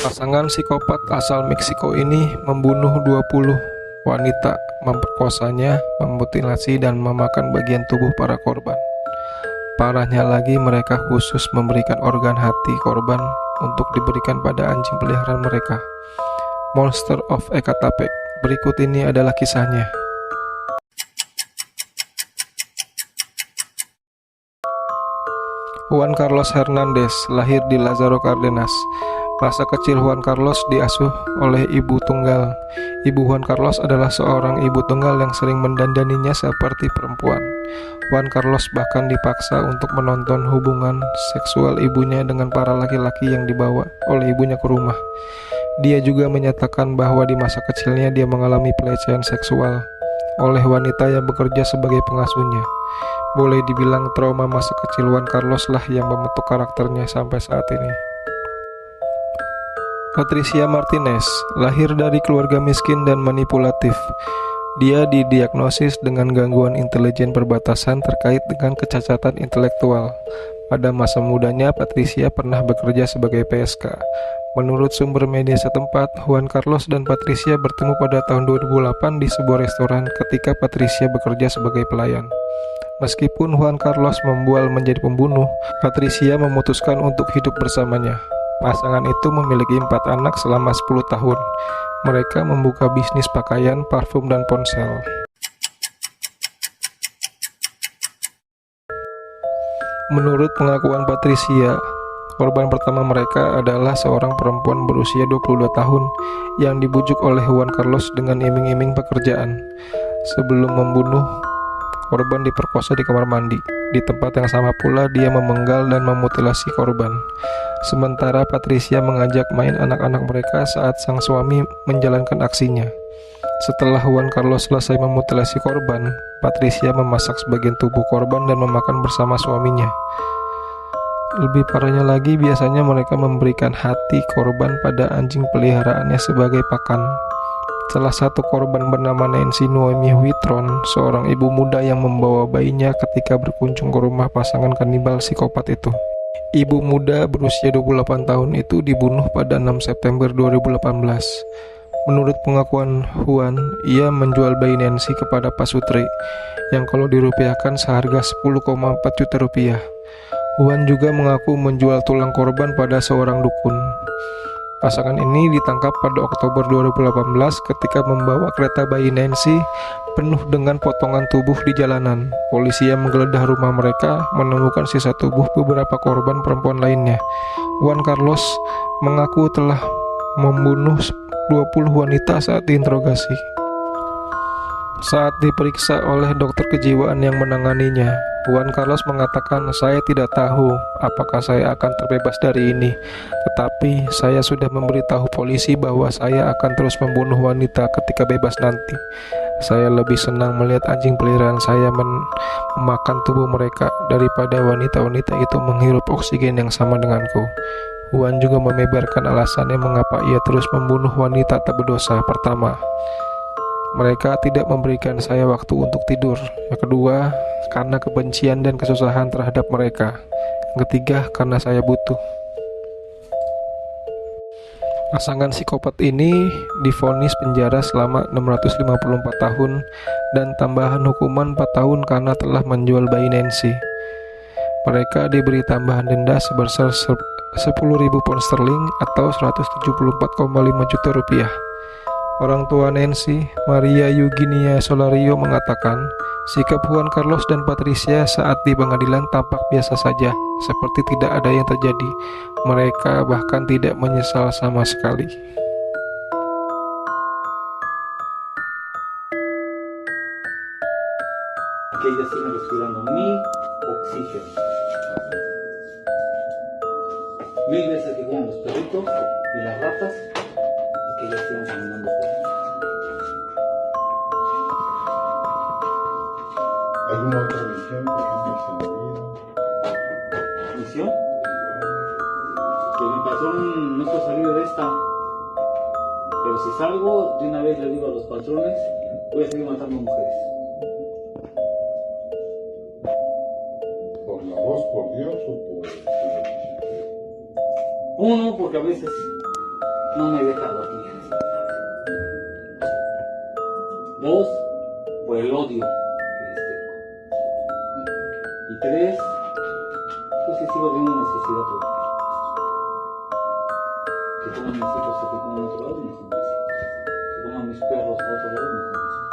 Pasangan psikopat asal Meksiko ini membunuh 20 wanita, memperkosanya, memutilasi, dan memakan bagian tubuh para korban. Parahnya lagi, mereka khusus memberikan organ hati korban untuk diberikan pada anjing peliharaan mereka. Monster of Ecatepec. Berikut ini adalah kisahnya. Juan Carlos Hernandez lahir di Lázaro Cárdenas. Masa kecil Juan Carlos diasuh oleh ibu tunggal. Ibu Juan Carlos adalah seorang ibu tunggal yang sering mendandaninya seperti perempuan. Juan Carlos bahkan dipaksa untuk menonton hubungan seksual ibunya dengan para laki-laki yang dibawa oleh ibunya ke rumah. Dia juga menyatakan bahwa di masa kecilnya dia mengalami pelecehan seksual oleh wanita yang bekerja sebagai pengasuhnya. Boleh dibilang trauma masa kecil Juan Carlos lah yang membentuk karakternya sampai saat ini. Patricia Martinez lahir dari keluarga miskin dan manipulatif. Dia didiagnosis dengan gangguan intelijen perbatasan terkait dengan kecacatan intelektual. Pada masa mudanya, Patricia pernah bekerja sebagai PSK. Menurut sumber media setempat, Juan Carlos dan Patricia bertemu pada tahun 2008 di sebuah restoran ketika Patricia bekerja sebagai pelayan. Meskipun Juan Carlos membual menjadi pembunuh, Patricia memutuskan untuk hidup bersamanya. Pasangan itu memiliki 4 anak selama 10 tahun. Mereka membuka bisnis pakaian, parfum, dan ponsel. Menurut pengakuan Patricia, korban pertama mereka adalah seorang perempuan berusia 22 tahun yang dibujuk oleh Juan Carlos dengan iming-iming pekerjaan. Sebelum membunuh, korban diperkosa di kamar mandi. Di tempat yang sama pula dia memenggal dan memutilasi korban. Sementara Patricia mengajak main anak-anak mereka saat sang suami menjalankan aksinya. Setelah Juan Carlos selesai memutilasi korban, Patricia memasak sebagian tubuh korban dan memakan bersama suaminya. Lebih parahnya lagi, biasanya mereka memberikan hati korban pada anjing peliharaannya sebagai pakan. Salah satu korban bernama Nancy Noemi Huitron, seorang ibu muda yang membawa bayinya ketika berkunjung ke rumah pasangan kanibal psikopat itu. Ibu muda berusia 28 tahun itu dibunuh pada 6 September 2018. Menurut pengakuan Juan, ia menjual bayi Nancy kepada Pak Sutri, yang kalau dirupiahkan seharga 10,4 juta rupiah. Juan juga mengaku menjual tulang korban pada seorang dukun. Pasangan ini ditangkap pada Oktober 2018 ketika membawa kereta bayi Nancy penuh dengan potongan tubuh di jalanan. Polisi yang menggeledah rumah mereka menemukan sisa tubuh beberapa korban perempuan lainnya. Juan Carlos mengaku telah membunuh 20 wanita saat diinterogasi. Saat diperiksa oleh dokter kejiwaan yang menanganinya, Juan Carlos mengatakan, "Saya tidak tahu apakah saya akan terbebas dari ini, tetapi saya sudah memberitahu polisi bahwa saya akan terus membunuh wanita ketika bebas nanti. Saya lebih senang melihat anjing peliharaan saya memakan tubuh mereka daripada wanita-wanita itu menghirup oksigen yang sama denganku." Juan juga membeberkan alasannya mengapa ia terus membunuh wanita tak berdosa. Pertama, mereka tidak memberikan saya waktu untuk tidur. Yang kedua, karena kebencian dan kesusahan terhadap mereka. Yang ketiga, karena saya butuh. Pasangan psikopat ini divonis penjara selama 654 tahun dan tambahan hukuman 4 tahun karena telah menjual bayi Nancy. Mereka diberi tambahan denda sebesar 10.000 pound sterling atau 174,5 juta rupiah. Orang tua Nancy, Maria Eugenia Solario, mengatakan sikap Juan Carlos dan Patricia saat di pengadilan tampak biasa saja, seperti tidak ada yang terjadi. Mereka bahkan tidak menyesal sama sekali. Que ella siga respirando mi oxígeno. Mil veces que vean los perritos y las ratas y que ellas sigan caminando por ahí. ¿Alguna otra misión que tengas en la vida? ¿Misión? Que mi patrón no está salido de esta. Pero si salgo, de una vez le digo a los patrones, voy a seguir matando mujeres. ¿Por la voz, por Dios o por...? Uno, porque a veces no me he dejado aquí. Dos, por el odio que les tengo. Y tres, pues que sigo viendo necesidad por que pongan mis hijos aquí como en otro lado, mejor mis hijos. Que pongan mis perros a otro lado, mejor mis perros.